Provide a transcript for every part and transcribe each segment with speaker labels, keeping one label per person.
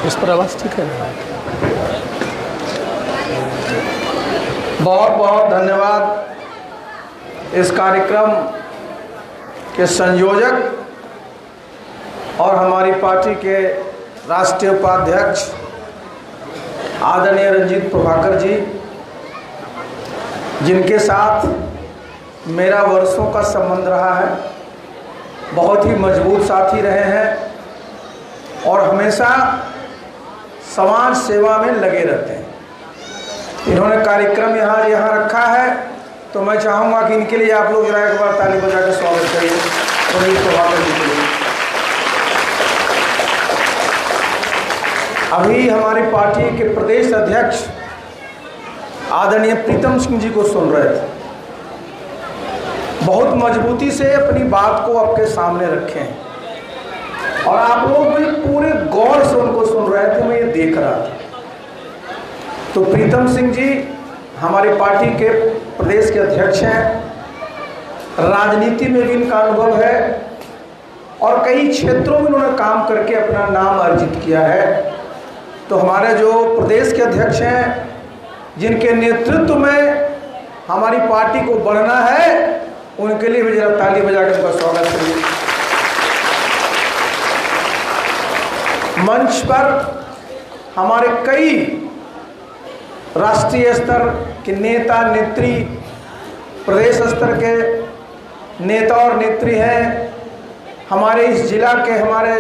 Speaker 1: इस पर आवाज़ ठीक है। बहुत बहुत धन्यवाद इस कार्यक्रम के संयोजक और हमारी पार्टी के राष्ट्रीय उपाध्यक्ष आदरणीय रंजीत प्रभाकर जी, जिनके साथ मेरा वर्षों का संबंध रहा है। बहुत ही मजबूत साथी रहे हैं और हमेशा समाज सेवा में लगे रहते हैं। इन्होंने कार्यक्रम यहाँ रखा है, तो मैं चाहूँगा कि इनके लिए आप लोग जरा एक बार ताली बजा के स्वागत करिए रंजीत प्रभाकर जी के लिए। अभी हमारी पार्टी के प्रदेश अध्यक्ष आदरणीय प्रीतम सिंह जी को सुन रहे थे। बहुत मजबूती से अपनी बात को आपके सामने रखे हैं और आप लोग भी पूरे गौर से उनको सुन रहे थे, मैं ये देख रहा था। तो प्रीतम सिंह जी हमारी पार्टी के प्रदेश के अध्यक्ष हैं, राजनीति में भी इनका अनुभव है और कई क्षेत्रों में उन्होंने काम करके अपना नाम अर्जित किया है। तो हमारे जो प्रदेश के अध्यक्ष हैं, जिनके नेतृत्व में हमारी पार्टी को बढ़ना है, उनके लिए भी जरा ताली बजा के उनका स्वागत करिए। मंच पर हमारे कई राष्ट्रीय स्तर के नेता नेत्री, प्रदेश स्तर के नेता और नेत्री हैं। हमारे इस जिला के हमारे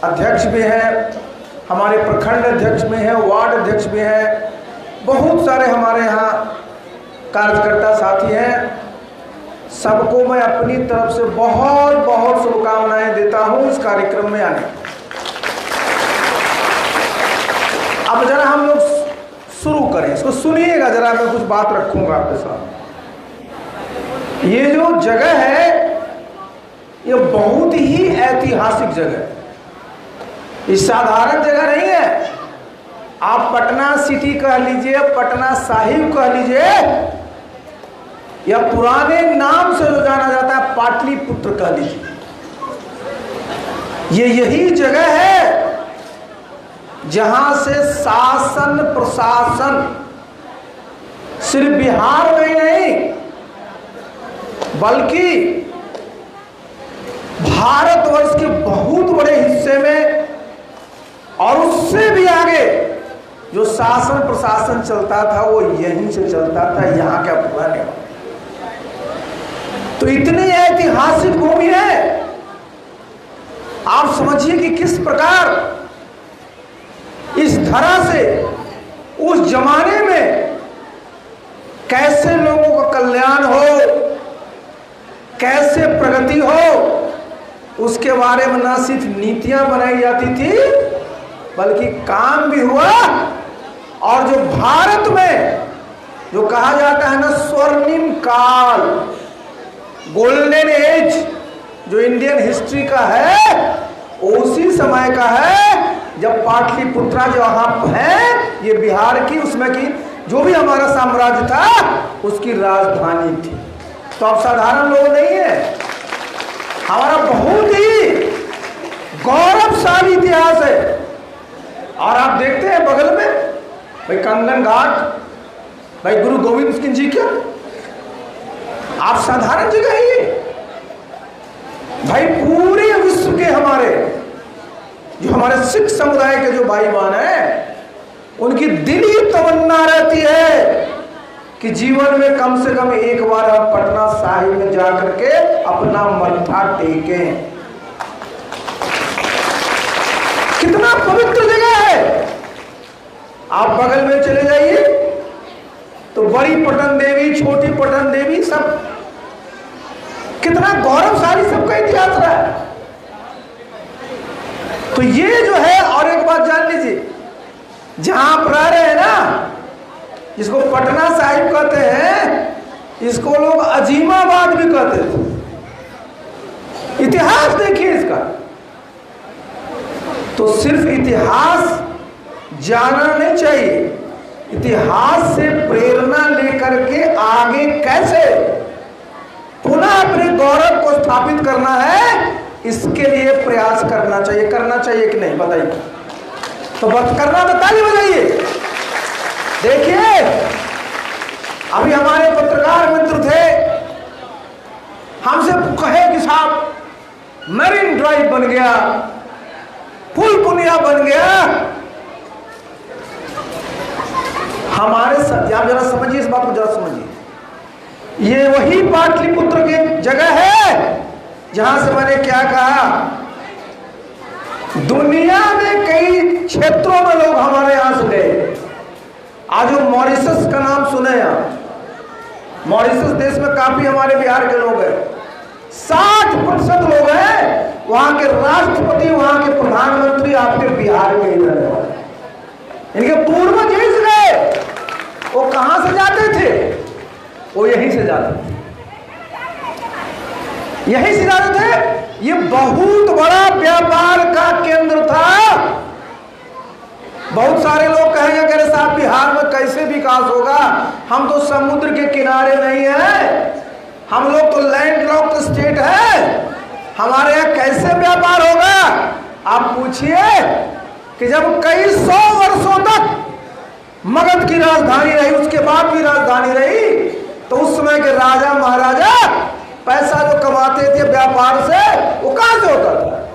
Speaker 1: अध्यक्ष भी हैं, हमारे प्रखंड अध्यक्ष भी हैं, वार्ड अध्यक्ष भी हैं। बहुत सारे हमारे यहाँ कार्यकर्ता साथी हैं। सबको मैं अपनी तरफ से बहुत बहुत शुभकामनाएं देता हूँ इस कार्यक्रम में आने। अब जरा हम लोग शुरू करें, इसको सुनिएगा जरा, मैं कुछ बात रखूंगा आपके साथ। ये जो जगह है ये बहुत ही ऐतिहासिक जगह है, ये साधारण जगह नहीं है। आप पटना सिटी कह लीजिए, पटना साहिब कह लीजिए, या पुराने नाम से जो जाना जाता है पाटलिपुत्र कह लीजिए, ये यही जगह है जहां से शासन प्रशासन सिर्फ बिहार में ही नहीं बल्कि भारतवर्ष के बहुत बड़े हिस्से में और उससे भी आगे जो शासन प्रशासन चलता था वो यहीं से चलता था, यहाँ का पुराने। तो इतनी ऐतिहासिक भूमि है, आप समझिए कि किस प्रकार इस धरा से उस जमाने में कैसे लोगों का कल्याण हो, कैसे प्रगति हो, उसके बारे में न सिर्फ नीतियां बनाई जाती थी बल्कि काम भी हुआ। और जो भारत में जो कहा जाता है ना स्वर्णिम काल, गोल्डन एज जो इंडियन हिस्ट्री का है, उसी समय का है जब पाटलिपुत्रा जो वहां है ये बिहार की, उसमें की जो भी हमारा साम्राज्य था उसकी राजधानी थी। तो अब साधारण लोग नहीं है, हमारा बहुत ही गौरवशाली इतिहास है। और आप देखते हैं बगल में भाई कंगन घाट, भाई गुरु गोविंद सिंह जी का, आप साधारण जगह ही भाई पूरे विश्व के हमारे जो हमारे सिख समुदाय के जो भाई बहन हैं, उनकी दिली तमन्ना रहती है कि जीवन में कम से कम एक बार हम पटना साहिब में जाकर के अपना मत्था टेकें। कितना पवित्र जगह है। आप बगल में चले जाइए तो बड़ी पटन देवी, छोटी पटन देवी, सब कितना गौरवशाली सबका इतिहास रहा है। तो ये जो है, और एक बात जान लीजिए, जहां आप रह रहे हैं ना, जिसको पटना साहिब कहते हैं, इसको लोग अजीमाबाद भी कहते थे। इतिहास देखिए इसका। तो सिर्फ इतिहास जानना नहीं चाहिए, इतिहास से प्रेरणा लेकर के आगे कैसे पुनः अपने गौरव को स्थापित करना है, इसके लिए प्रयास करना चाहिए कि नहीं, बताइए। तो बस करना तो ताली बजाइए। देखिए अभी हमारे पत्रकार मित्र थे, हमसे कहे कि साहब मरीन ड्राइव बन गया, पुल पुनिया बन गया। हमारे आप जरा समझिए, इस बात को जरा समझिए, ये वही पाटलिपुत्र की जगह है जहां से मैंने क्या कहा, दुनिया में कई क्षेत्रों में लोग हमारे यहां से गए। आज मॉरिशस का नाम सुने आप, मॉरिशस देश में काफी हमारे बिहार के लोग हैं, 60% लोग हैं वहां के राष्ट्रपति, वहां के प्रधानमंत्री आपके बिहार के ही रहने वाले। इनके पूर्वज यहीं से गए। वो कहां से जाते थे? वो यहीं से जाते थे, यहीं से जाते थे। ये बहुत बड़ा व्यापार का केंद्र था। बहुत सारे लोग कहेंगे कि अरे साहब बिहार में कैसे विकास होगा, हम तो समुद्र के किनारे नहीं है, हम लोग तो लैंड लॉक्ड स्टेट है, हमारे यहाँ कैसे व्यापार होगा? आप पूछिए कि जब कई 100 वर्षों तक मगध की राजधानी रही, उसके बाद भी राजधानी रही, तो उस समय के राजा महाराजा पैसा जो कमाते थे व्यापार से, वो कहां से होता था?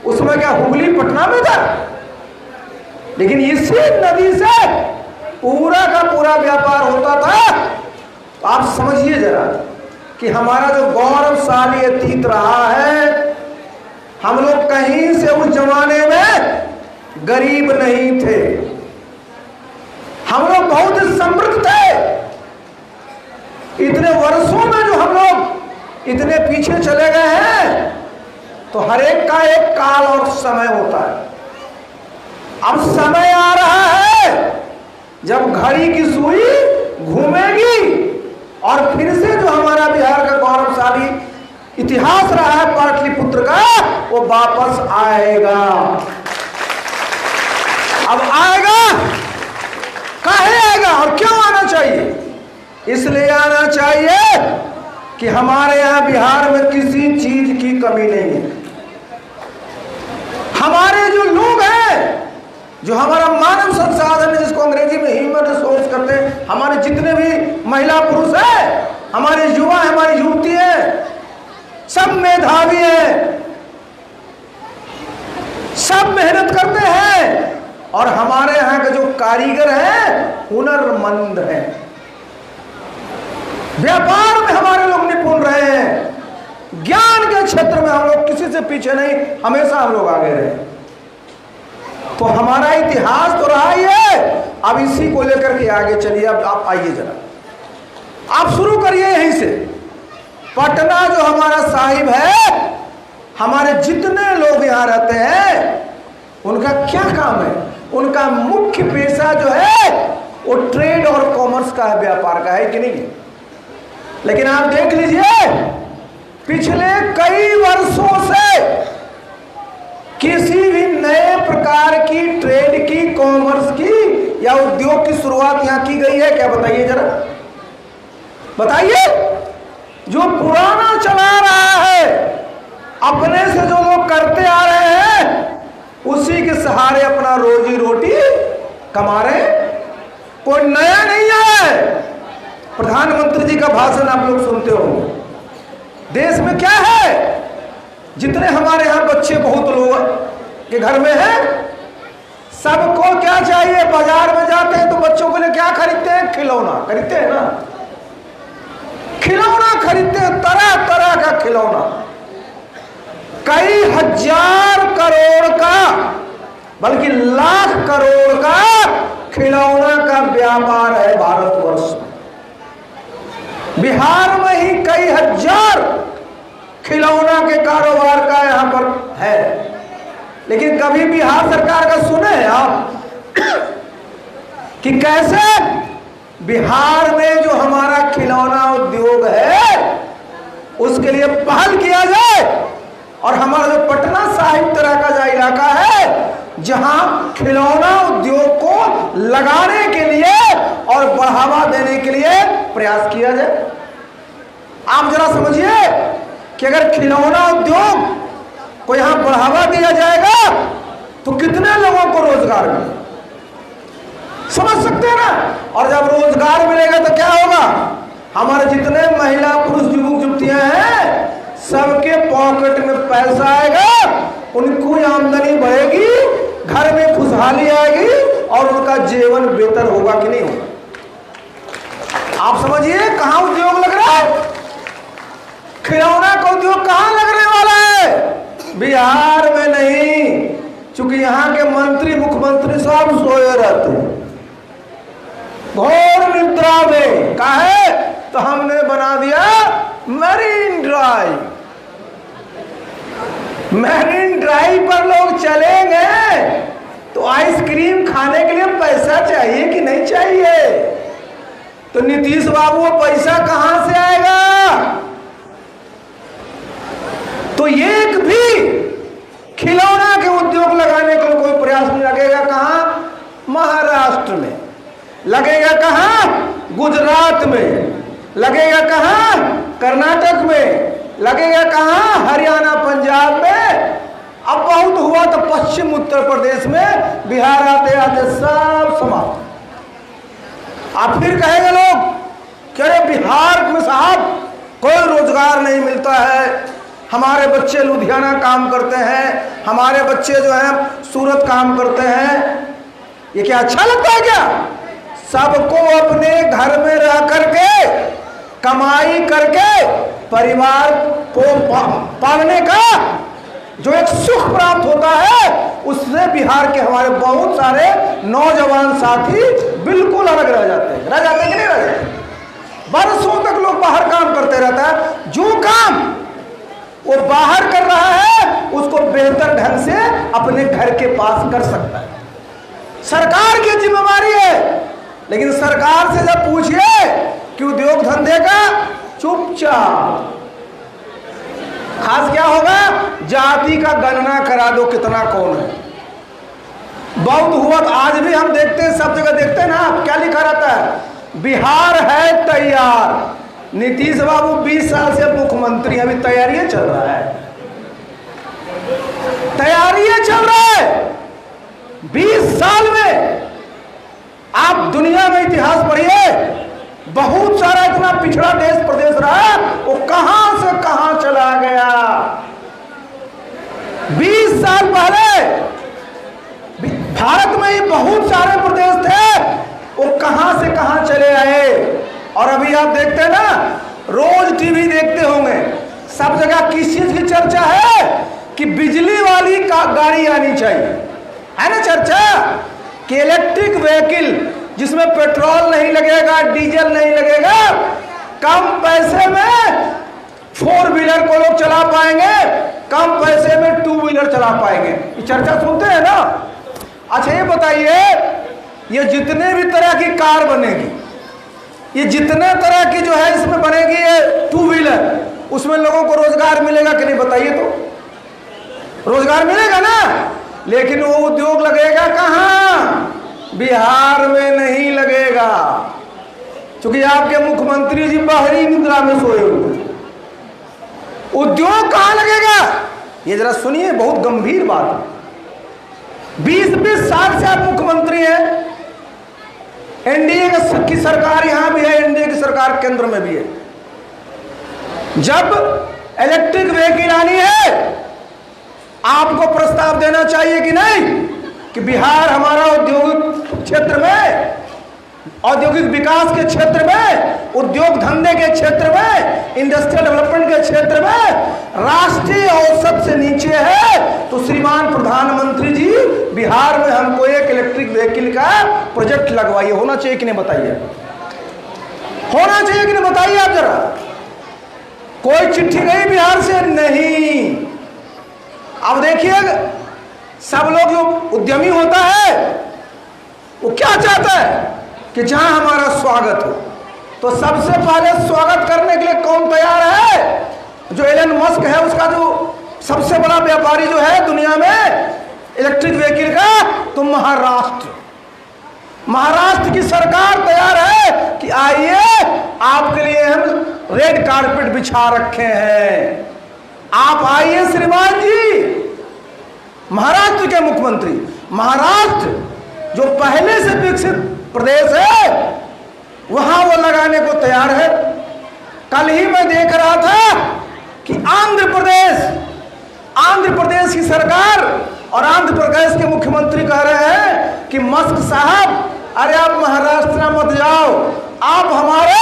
Speaker 1: उस समय क्या हुगली पटना में था? लेकिन इसी नदी से पूरा का पूरा व्यापार होता था। तो आप समझिए जरा कि हमारा जो गौरवशाली अतीत रहा है, हम लोग कहीं से उस जमाने में गरीब नहीं थे, हम लोग बहुत समृद्ध थे। इतने वर्षों में जो हम लोग इतने पीछे चले गए हैं, तो हर एक का एक काल और समय होता है। अब समय आ रहा है जब घड़ी की सुई घूमेगी और फिर से जो हमारा बिहार का गौरवशाली इतिहास रहा है पाटलिपुत्र का, वो वापस आएगा। अब आएगा, काहे आएगा और क्यों आना चाहिए? इसलिए आना चाहिए कि हमारे यहां बिहार में किसी चीज की कमी नहीं है। हमारे जो लोग हैं, जो हमारा मानव संसाधन है, जिसको अंग्रेजी में ह्यूमन रिसोर्स करते हैं, हमारे जितने भी महिला पुरुष हैं, हमारे युवा, हमारी युवती हैं, सब मेधावी हैं, सब मेहनत करते हैं, और हमारे यहाँ के जो कारीगर हैं हुनरमंद हैं। व्यापार में हमारे लोग निपुण रहे हैं, ज्ञान के क्षेत्र में हम लोग किसी से पीछे नहीं, हमेशा हम लोग आगे रहे। तो हमारा इतिहास तो रहा ही है। अब इसी को लेकर के आगे चलिए। अब आप आइए जरा, आप शुरू करिए यहीं से। पटना जो हमारा साहिब है, हमारे जितने लोग यहाँ रहते हैं, उनका क्या काम है? उनका मुख्य पेशा जो है वो ट्रेड और कॉमर्स का है, व्यापार का है कि नहीं? लेकिन आप देख लीजिए, पिछले कई वर्षों से किसी भी नए प्रकार की ट्रेड की, कॉमर्स की या उद्योग की शुरुआत यहाँ की गई है क्या? बताइए जरा, बताइए। जो पुराना चला रहा है, अपने से जो लोग करते आ रहे हैं, उसी के सहारे अपना रोजी रोटी कमा रहे हैं। कोई नया नहीं है। प्रधानमंत्री जी का भाषण आप लोग सुनते हो, देश में क्या है? जितने हमारे यहाँ बच्चे बहुत लोग के घर में हैं, सबको क्या चाहिए? बाजार में जाते हैं तो बच्चों के लिए क्या खरीदते हैं? खिलौना खरीदते हैं ना, खिलौना खरीदते हैं, तरह तरह का खिलौना। कई हजार करोड़ का, बल्कि लाख करोड़ का खिलौना का व्यापार है भारतवर्ष में। बिहार में ही कई हजार खिलौना के कारोबार का यहां पर है। लेकिन कभी बिहार सरकार का सुने हैं आप कि कैसे बिहार में जो हमारा खिलौना उद्योग है उसके लिए पहल किया जाए? और हमारा जो पटना साहिब तरह का जो इलाका है, जहां खिलौना उद्योग को लगाने के लिए और बढ़ावा देने के लिए प्रयास किया जाए। आप जरा समझिए कि अगर खिलौना उद्योग को यहां बढ़ावा दिया जाएगा तो कितने लोगों को रोजगार रोजगार मिले। समझ सकते हैं ना। और जब रोजगार मिलेगा तो क्या होगा, हमारे जितने महिला पुरुष युवक युवतियां हैं सबके पॉकेट में पैसा आएगा, उनकी आमदनी बढ़ेगी, घर में खुशहाली आएगी और उनका जीवन बेहतर होगा कि नहीं होगा। आप समझिए कहां उद्योग लग रहा है, खिलौना का उद्योग कहां लगने वाला है, बिहार में नहीं, क्योंकि यहां के मंत्री मुख्यमंत्री सब सोए रहते हैं घोर निद्रा में। काहे तो हमने बना दिया मरीन ड्राइव। मरीन ड्राइव पर लोग चलेंगे तो आइसक्रीम खाने के लिए पैसा चाहिए कि नहीं चाहिए। तो नीतीश बाबू वो पैसा कहां से आएगा। तो एक भी खिलौना के उद्योग लगाने के लिए कोई प्रयास नहीं। लगेगा कहां, महाराष्ट्र में लगेगा, कहां गुजरात में लगेगा, कहां कर्नाटक में लगेगा, कहां हरियाणा पंजाब में। अब बहुत हुआ तो पश्चिम उत्तर प्रदेश में, बिहार आते आते सब समाप्त। अब फिर कहेंगे लोग कि अरे बिहार में साहब कोई रोजगार नहीं मिलता है, हमारे बच्चे लुधियाना काम करते हैं, हमारे बच्चे जो हैं सूरत काम करते हैं। ये क्या अच्छा लगता है क्या। सबको अपने घर में रह करके कमाई करके परिवार को पालने का जो एक सुख प्राप्त होता है, उससे बिहार के हमारे बहुत सारे नौजवान साथी बिल्कुल अलग रह जाते हैं। रह जाते हैं कि नहीं रह जाते। बरसों तक लोग बाहर काम करते रहता है, जो काम वो बाहर कर रहा है उसको बेहतर ढंग से अपने घर के पास कर सकता है। सरकार की जिम्मेदारी है, लेकिन सरकार से जब पूछिए कि उद्योग धंधे का, चुपचाप। खास क्या होगा, जाति का गणना करा दो कितना कौन है। बहुत हुआ तो आज भी हम देखते हैं, सब जगह देखते हैं ना, क्या लिखा रहता है, बिहार है तैयार। नीतीश बाबू 20 साल से मुख्यमंत्री, अभी तैयारियां चल रहा है, तैयारियां चल रहा है। 20 साल में आप दुनिया में इतिहास पढ़िए, बहुत सारा इतना पिछड़ा देश प्रदेश रहा, वो कहां से कहां चला गया। 20 साल पहले भारत में ही बहुत सारे प्रदेश थे, वो कहां से कहां चले आए। और अभी आप देखते हैं ना, रोज टीवी देखते होंगे, सब जगह किस चीज की चर्चा है कि बिजली वाली गाड़ी आनी चाहिए, है ना चर्चा, कि इलेक्ट्रिक व्हीकल जिसमें पेट्रोल नहीं लगेगा, डीजल नहीं लगेगा, कम पैसे में 4 व्हीलर को लोग चला पाएंगे, कम पैसे में 2 व्हीलर चला पाएंगे। ये चर्चा सुनते हैं ना। अच्छा ये बताइए, ये जितने भी तरह की कार बनेगी, ये जितने तरह की जो है इसमें बनेगी ये 2 व्हीलर, उसमें लोगों को रोजगार मिलेगा कि नहीं बताइए। तो रोजगार मिलेगा ना, लेकिन वो उद्योग लगेगा कहां, बिहार में नहीं लगेगा, क्योंकि आपके मुख्यमंत्री जी बाहरी निद्रा में सोए हुए। उद्योग कहां लगेगा, ये जरा सुनिए, बहुत गंभीर बात है। 20-20 साल से आप मुख्यमंत्री हैं, एनडीए की सरकार यहां भी है, एनडीए की सरकार केंद्र में भी है। जब इलेक्ट्रिक व्हीकल आनी है, आपको प्रस्ताव देना चाहिए कि नहीं कि बिहार हमारा औद्योगिक क्षेत्र में, औद्योगिक विकास के क्षेत्र में, उद्योग धंधे के क्षेत्र में, इंडस्ट्रियल डेवलपमेंट के क्षेत्र में राष्ट्रीय औसत से नीचे है। तो श्रीमान प्रधानमंत्री जी, बिहार में हमको एक इलेक्ट्रिक व्हीकल का प्रोजेक्ट लगवाइए। होना चाहिए कि नहीं बताइए, होना चाहिए कि नहीं बताइए आप जरा। कोई चिट्ठी गई बिहार से नहीं। अब देखिए, सब लोग जो उद्यमी होता है वो क्या चाहता है कि जहां हमारा स्वागत हो। तो सबसे पहले स्वागत करने के लिए कौन तैयार है, जो एलन मस्क है, उसका जो सबसे बड़ा व्यापारी जो है दुनिया में इलेक्ट्रिक व्हीकल का, तो महाराष्ट्र की सरकार तैयार है कि आइए, आपके लिए हम रेड कारपेट बिछा रखे हैं, आप आइए श्रीमान जी। महाराष्ट्र के मुख्यमंत्री महाराष्ट्र जो पहले से विकसित प्रदेश है वहां वो लगाने को तैयार है। कल ही मैं देख रहा था कि आंध्र प्रदेश की सरकार और आंध्र प्रदेश के मुख्यमंत्री कह रहे हैं कि मस्क साहब, अरे आप महाराष्ट्र मत जाओ, आप हमारे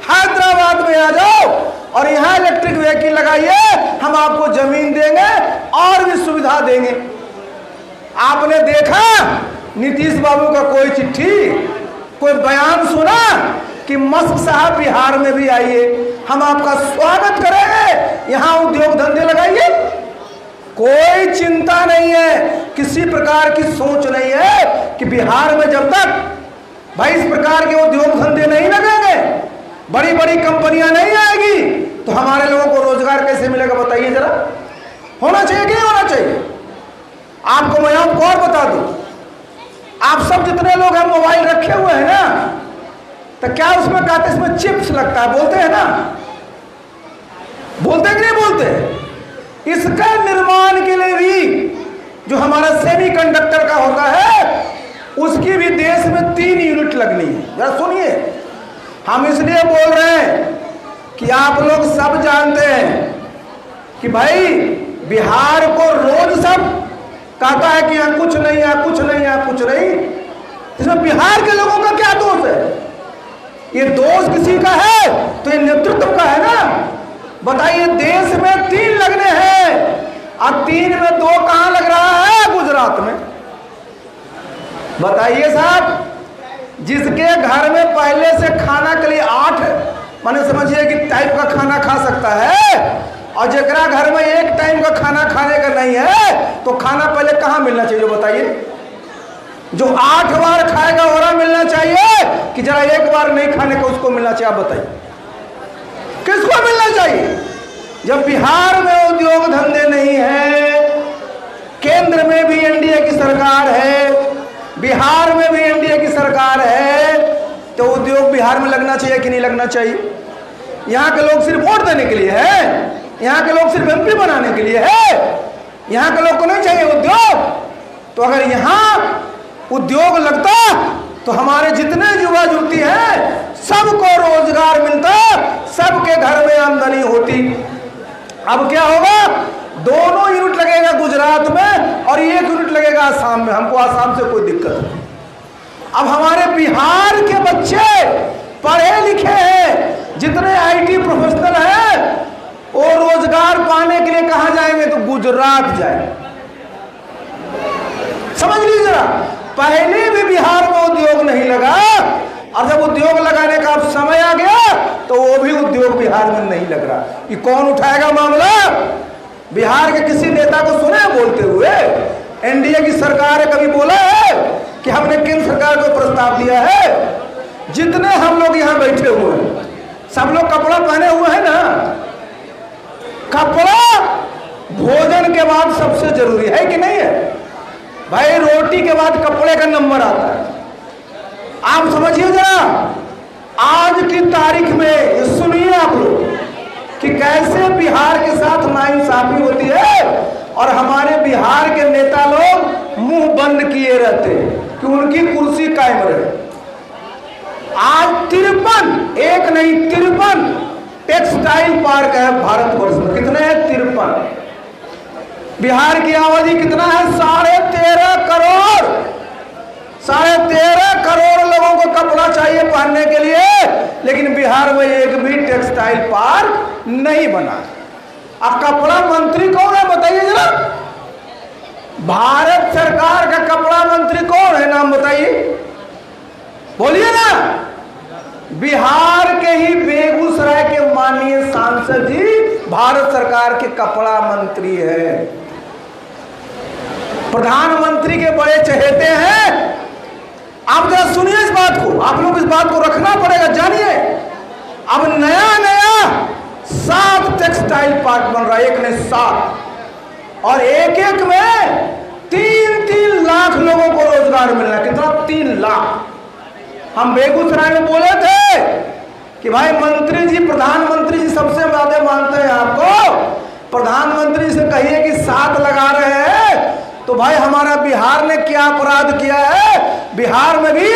Speaker 1: हैदराबाद में आ जाओ और यहां इलेक्ट्रिक व्हीकल लगाइए, हम आपको जमीन देंगे और भी सुविधा देंगे। आपने देखा नीतीश बाबू का कोई चिट्ठी, कोई बयान सुना कि मस्क साहब बिहार में भी आइए, हम आपका स्वागत करेंगे, यहां उद्योग धंधे लगाइए। कोई चिंता नहीं है, किसी प्रकार की सोच नहीं है कि बिहार में जब तक भाई इस प्रकार के उद्योग धंधे नहीं लगेंगे, बड़ी बड़ी कंपनियां नहीं आएगी, तो हमारे लोगों को रोजगार कैसे मिलेगा बताइए जरा। होना चाहिए कि नहीं होना चाहिए? आपको मैं आपको और बता दूं, आप सब जितने लोग हैं मोबाइल रखे हुए हैं ना, तो क्या उसमें कहते हैं इसमें चिप्स लगता है, बोलते हैं ना, बोलते कि नहीं बोलते? इसका निर्माण के लिए भी जो हमारा सेमीकंडक्टर का होता है, उसकी भी देश में 3 यूनिट लगनी है। जरा सुनिए, हम इसलिए बोल रहे हैं कि आप लोग सब जानते हैं कि भाई बिहार को रोज सब कहता है कि यहाँ कुछ नहीं है, कुछ नहीं है, कुछ नहीं। इसमें बिहार के लोगों का क्या दोष है? ये दोष किसी का है तो ये नेतृत्व का है ना। बताइए, देश में 3 लगने हैं और 3 में 2 कहां लग रहा है? गुजरात में। बताइए साहब, जिसके घर में पहले से खाना के लिए 8 माने समझिए कि टाइप का खाना खा सकता है, और जकरा घर में 1 टाइम का खाना खाने का नहीं है, तो खाना पहले कहां मिलना चाहिए बताइए? जो 8 बार खाएगा वो मिलना चाहिए कि जरा 1 बार नहीं खाने को उसको मिलना चाहिए? आप बताइए किसको मिलना चाहिए? जब बिहार में उद्योग धंधे नहीं है, केंद्र में भी एनडीए की सरकार है, बिहार में भी एनडीए की सरकार है, तो उद्योग बिहार में लगना चाहिए कि नहीं लगना चाहिए? यहाँ के लोग सिर्फ वोट देने के लिए है, यहाँ के लोग सिर्फ एमपी बनाने के लिए है, यहाँ के लोग को नहीं चाहिए उद्योग? तो अगर यहाँ उद्योग लगता तो हमारे जितने युवा युवती हैं सबको रोजगार मिलता, सबके घर में आमदनी होती। अब क्या होगा? 2 यूनिट लगेगा गुजरात में और 1 यूनिट लगेगा आसाम में। हमको आसाम से कोई दिक्कत नहीं। अब हमारे बिहार के बच्चे पढ़े लिखे हैं, जितने आईटी प्रोफेशनल हैं, वो रोजगार पाने के लिए कहां जाएंगे? तो गुजरात जाएंगे। समझ लीजिए जरा, पहले भी बिहार में उद्योग नहीं लगा, और जब उद्योग लगाने का अब समय आ गया तो वो भी उद्योग बिहार में नहीं लग रहा। ये कौन उठाएगा मामला? बिहार के किसी नेता को सुने बोलते हुए? एनडीए की सरकार ने कभी बोला है कि हमने केंद्र सरकार को प्रस्ताव दिया है? जितने हम लोग यहाँ बैठे हुए हैं, सब लोग कपड़ा पहने हुए हैं ना। कपड़ा भोजन के बाद सबसे जरूरी है कि नहीं है भाई? रोटी के बाद कपड़े का नंबर आता है। आप समझिए जरा, आज की तारीख में सुनिए आप लोग कि कैसे बिहार के साथ नाइंसाफी होती है, और हमारे बिहार के नेता लोग मुंह बंद किए रहते हैं कि उनकी कुर्सी कायम रहे। आज 53, एक नहीं 53 टेक्सटाइल पार्क है भारतवर्ष में। कितने हैं? 53। बिहार की आबादी कितना है? 13.5 करोड़। 13.5 करोड़ लोगों को कपड़ा चाहिए पहनने के लिए, लेकिन बिहार में एक भी टेक्सटाइल पार्क नहीं बना। अब कपड़ा मंत्री कौन है बताइए जरा? भारत सरकार का कपड़ा मंत्री कौन है? नाम बताइए, बोलिए ना। बिहार के ही बेगूसराय के माननीय सांसद जी भारत सरकार के कपड़ा मंत्री है। प्रधानमंत्री के बड़े चहेते हैं। आप जरा सुनिए इस बात को, आप लोग इस बात को रखना पड़ेगा, जानिए। अब नया 7 टेक्सटाइल पार्क बन रहा है, एक ने 7, और एक में 3-3 लाख लोगों को रोजगार मिलना है। कितना? 3 लाख। हम बेगूसराय में बोले थे कि भाई मंत्री जी, प्रधानमंत्री जी सबसे ज्यादा मानते हैं आपको, प्रधानमंत्री से कहिए कि 7 लगा रहे हैं तो भाई हमारा बिहार ने क्या अपराध किया है? बिहार में भी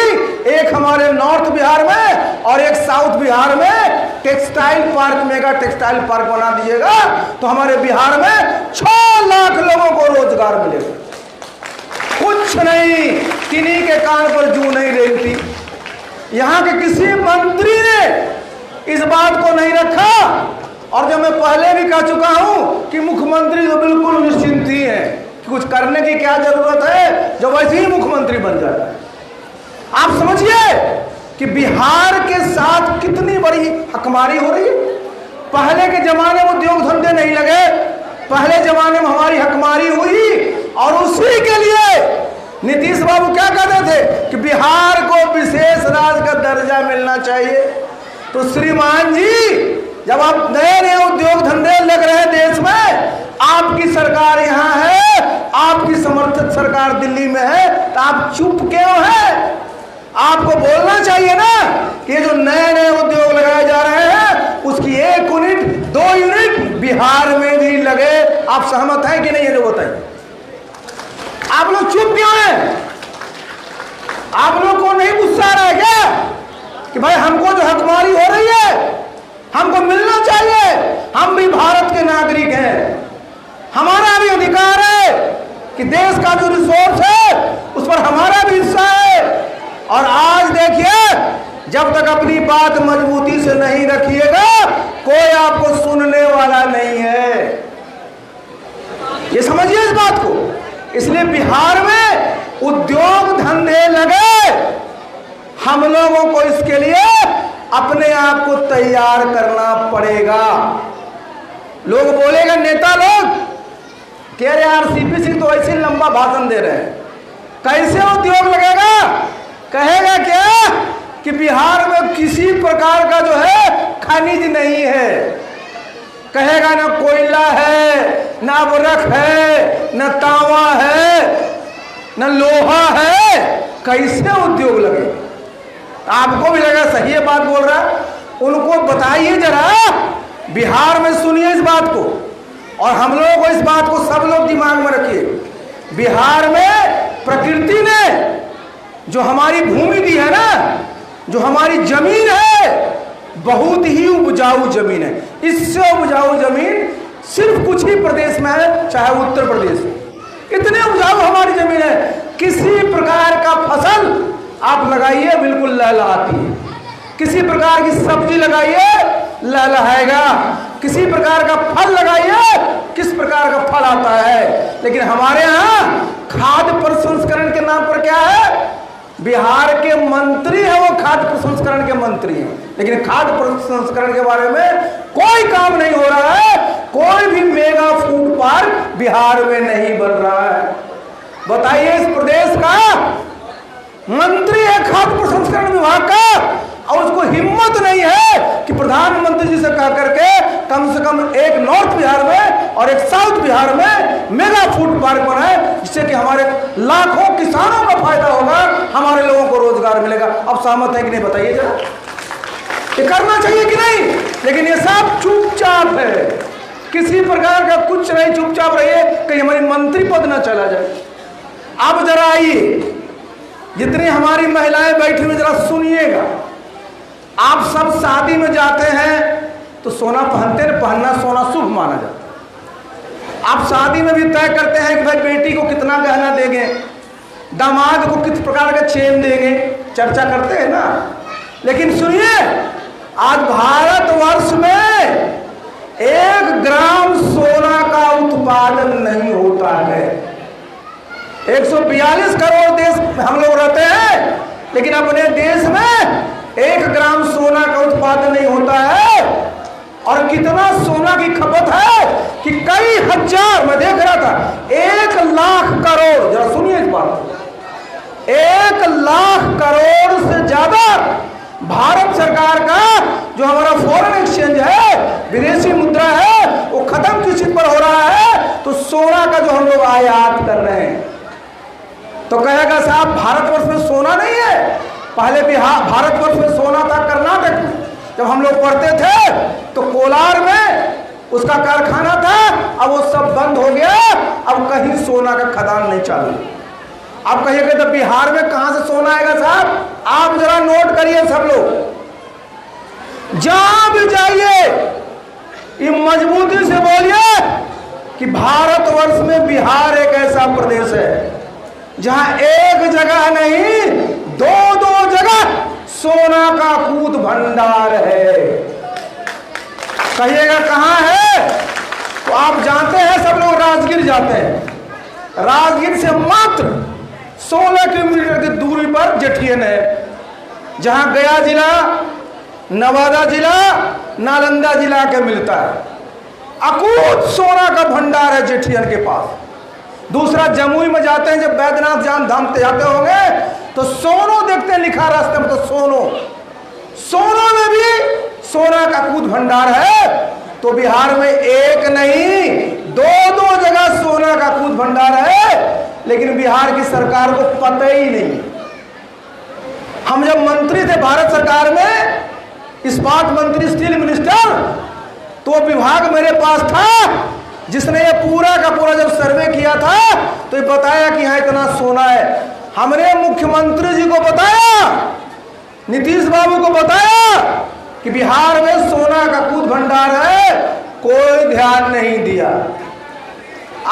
Speaker 1: एक हमारे नॉर्थ बिहार में और एक साउथ बिहार में textile park, mega textile park बना दीजिएगा तो हमारे बिहार में 6 लाख लोगों को रोजगार मिलेगा। कुछ नहीं, किन्हीं के कान पर जू नहीं रेंगती। यहाँ के किसी मंत्री ने इस बात को नहीं रखा। और जब मैं पहले भी कह चुका हूं कि मुख्यमंत्री तो बिल्कुल निश्चिंत ही है, कुछ करने की क्या जरूरत है, जो वैसे ही मुख्यमंत्री बन जाता है। आप समझिए कि बिहार के साथ कितनी बड़ी हकमारी हो रही है। पहले के जमाने में उद्योग धंधे नहीं लगे, पहले जमाने में हमारी हकमारी हुई और उसी के लिए नीतीश बाबू क्या कहते थे कि बिहार को विशेष राज्य का दर्जा मिलना चाहिए। तो श्रीमान जी, जब आप नए नए उद्योग धंधे लग रहे हैं देश में, आपकी सरकार यहाँ है, आपकी समर्थित सरकार दिल्ली में है, तो आप चुप क्यों हैं? आपको बोलना चाहिए ना कि ये जो नए नए उद्योग लगाए जा रहे हैं उसकी 1 यूनिट 2 यूनिट बिहार में भी लगे। आप सहमत हैं कि नहीं, ये जो बताइए। आप लोग चुप क्यों हैं? आप लोग को नहीं गुस्सा आ रहा है क्या कि भाई हमको जो हकमारी हो रही है हमको मिलना चाहिए? हम भी भारत के नागरिक हैं, हमारा भी अधिकार है कि देश का जो रिसोर्स है उस पर हमारा भी हिस्सा है। और आज देखिए, जब तक अपनी बात मजबूती से नहीं रखिएगा कोई आपको सुनने वाला नहीं है। ये समझिए इस बात को। इसलिए बिहार में उद्योग धंधे लगे, हम लोगों को इसके लिए अपने आप को तैयार करना पड़ेगा। लोग बोलेगा, नेता लोग कह रहे यार सीपी सिंह तो ऐसे लंबा भाषण दे रहे हैं, कैसे उद्योग लगेगा? कहेगा क्या कि बिहार में किसी प्रकार का जो है खनिज नहीं है, कहेगा ना कोयला है, ना अबरख है, ना तांबा है, ना लोहा है, कैसे उद्योग लगे? आपको भी लगा सही है बात बोल रहा है, उनको बताइए जरा, बिहार में सुनिए इस बात को और हम लोगों को इस बात को सब लोग दिमाग में रखिए। बिहार में प्रकृति ने जो हमारी भूमि दी है ना, जो हमारी जमीन है, बहुत ही उपजाऊ जमीन है। इससे उपजाऊ जमीन सिर्फ कुछ ही प्रदेश में है, चाहे उत्तर प्रदेश। इतने उपजाऊ हमारी जमीन है, किसी प्रकार का फसल आप लगाइए बिल्कुल लहलहाती है, किसी प्रकार की सब्जी लगाइए लहलहाएगा, किसी प्रकार का फल लगाइए किस प्रकार का फल आता है। लेकिन हमारे यहाँ खाद्य प्रसंस्करण के नाम पर क्या है? बिहार के मंत्री है वो खाद्य प्रसंस्करण के मंत्री हैं, लेकिन खाद्य प्रसंस्करण के बारे में कोई काम नहीं हो रहा है। कोई भी मेगा फूड पार्क बिहार में नहीं बन रहा है। बताइए, इस प्रदेश का मंत्री है खाद्य प्रसंस्करण विभाग का और उसको हिम्मत नहीं है कि प्रधानमंत्री जी से कह करके कम से कम एक नॉर्थ बिहार में और एक साउथ बिहार में मेगा फूड पार्क बनाए, जिससे कि हमारे लाखों किसानों का फायदा होगा, हमारे लोगों को रोजगार मिलेगा। अब सहमत है कि नहीं बताइए जरा, ये करना चाहिए कि नहीं? लेकिन ये सब चुपचाप है, किसी प्रकार का कुछ नहीं, चुपचाप रहिए कहीं हमारी मंत्री पद ना चला जाए। अब जरा आइए, जितनी हमारी महिलाएं बैठी हुई जरा सुनिएगा। आप सब शादी में जाते हैं तो सोना पहनते हैं, पहनना सोना शुभ माना जाता है। आप शादी में भी तय करते हैं कि भाई बेटी को कितना गहना देंगे, दामाद को किस प्रकार का चेन देंगे, चर्चा करते हैं ना। लेकिन सुनिए, आज भारतवर्ष में 1 ग्राम सोना का उत्पादन नहीं होता है। 142 करोड़ देश में हम लोग रहते हैं, लेकिन अपने देश में 1 ग्राम सोना का उत्पादन नहीं होता है। और कितना सोना की खपत है कि कई हजार, मैं देख रहा था 1 लाख करोड़, जरा सुनिए इस बात, 1 लाख करोड़ से ज्यादा भारत सरकार का जो हमारा फॉरेन एक्सचेंज है, विदेशी मुद्रा है, वो खत्म किसी पर हो रहा है। तो सोना का जो हम लोग आयात कर रहे हैं, तो कहेगा साहब भारतवर्ष में सोना नहीं है। पहले बिहार भारतवर्ष में सोना था कर्नाटक में। जब हम लोग पढ़ते थे तो कोलार में उसका कारखाना था, अब वो सब बंद हो गया। अब कहीं सोना का खदान नहीं चालू। अब कहिएगा तो बिहार में कहां से सोना आएगा साहब? आप जरा नोट करिए सब लोग, जहां भी जाइए ये मजबूती से बोलिए कि भारतवर्ष में बिहार एक ऐसा प्रदेश है जहां एक जगह नहीं, दो जगह सोना का कूद भंडार है। कहिएगा कहां है? तो आप जानते हैं, सब लोग राजगीर जाते हैं। राजगीर से मात्र 16 किलोमीटर की दूरी पर जेठियन है, जहां गया जिला, नवादा जिला, नालंदा जिला के मिलता है। अकूत सोना का भंडार है जेठियन के पास। दूसरा जमुई में जाते हैं, जब बैद्यनाथ धाम जाते होंगे तो सोनो देखते हैं लिखा रास्ते में, तो सोनो में भी सोना का कूद भंडार है। तो बिहार में एक नहीं, दो जगह सोना का कूद भंडार है, लेकिन बिहार की सरकार को पता ही नहीं। हम जब मंत्री थे भारत सरकार में, इस्पात मंत्री, स्टील मिनिस्टर, तो विभाग मेरे पास था जिसने ये पूरा का पूरा जब सर्वे किया था तो ये बताया कि यहाँ इतना सोना है। हमने मुख्यमंत्री जी को बताया, नीतीश बाबू को बताया कि बिहार में सोना का कूद भंडार है, कोई ध्यान नहीं दिया।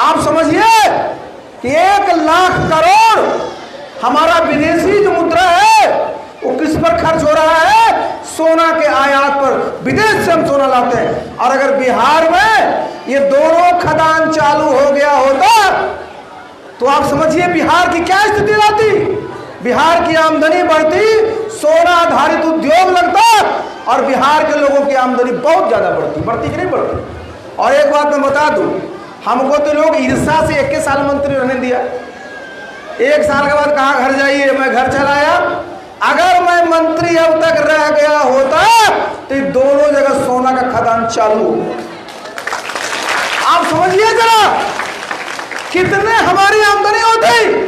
Speaker 1: आप समझिए कि 1 लाख करोड़ हमारा विदेशी जो मुद्रा है वो किस पर खर्च हो रहा है? सोना के आयात पर। विदेश से हम सोना लाते हैं। और अगर बिहार में ये दोनों खदान चालू हो गया होता तो आप समझिए बिहार की क्या स्थिति रहती। बिहार की आमदनी बढ़ती, सोना आधारित उद्योग लगता और बिहार के लोगों की आमदनी बहुत ज्यादा बढ़ती कि नहीं बढ़ती? और एक बात मैं बता दूं, हमको तो लोग ईर्षा से 21 साल मंत्री रहने दिया। 1 साल के बाद कहा घर जाइए, मैं घर चलाया। अगर मैं मंत्री अब तक रह गया होता तो दोनों जगह सोना का खदान चालू। आप समझिए जरा कितने हमारी आमदनी होती।